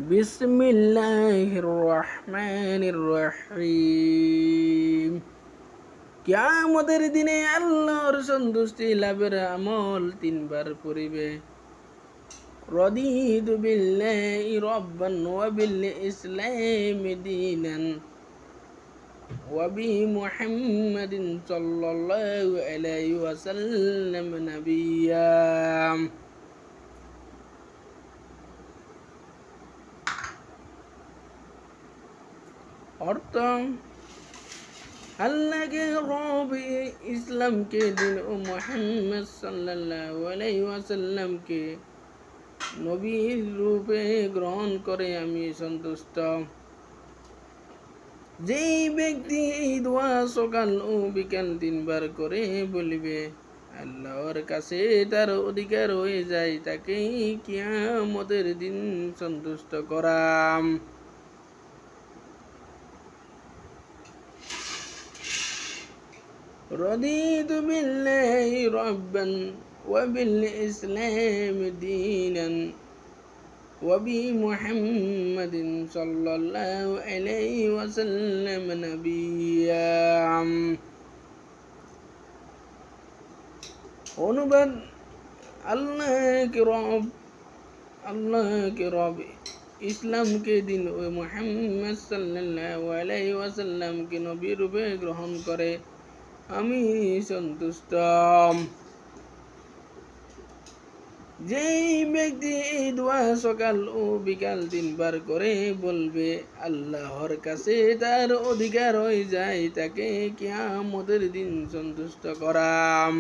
বিসমিল্লাহির রহমানির রহিম। কিয়ামতের দিনে আল্লাহর সন্তুষ্টি লাভের আমল তিনবার পড়িবে। রদিতু বিল্লাহি রাব্বান ওয়া বিল ইসলামি দীনান ওয়া বি মুহাম্মাদিন সাল্লাল্লাহু আলাইহি ওয়াসাল্লাম নাবিয়্যা। অর্থ, আল্লাহকে রব, ইসলামকে দিন ও মুহাম্মদ সাল্লাল্লাহু আলাইহি ওয়াসাল্লামকে নবীর রূপে গ্রহণ করে আমি সন্তুষ্ট। যেই ব্যক্তি এই দোয়া সকাল ও বিকাল তিনবার করে বলিবে, আল্লাহর কাছে তার অধিকার হয়ে যায় তাকে কিয়ামতের দিন সন্তুষ্ট করাম। رضيت بالله ربا وبالإسلام دينا وبمحمد صلى الله عليه وسلم نبيا। অনুবাদ, আল্লাহকে রব, ইসলামকে দিন ও মুহাম্মদ সাল্লাল্লাহু আলাইহি ওয়াসাল্লামকে নবী রূপে গ্রহণ করে আমি সন্তুষ্ট। যেই ব্যক্তি এই দোয়া সকাল ও বিকাল তিনবার করে বলবে, আল্লাহর কাছে তার অধিকার হয়ে যায় তাকে কিয়ামতের দিন সন্তুষ্ট করাম।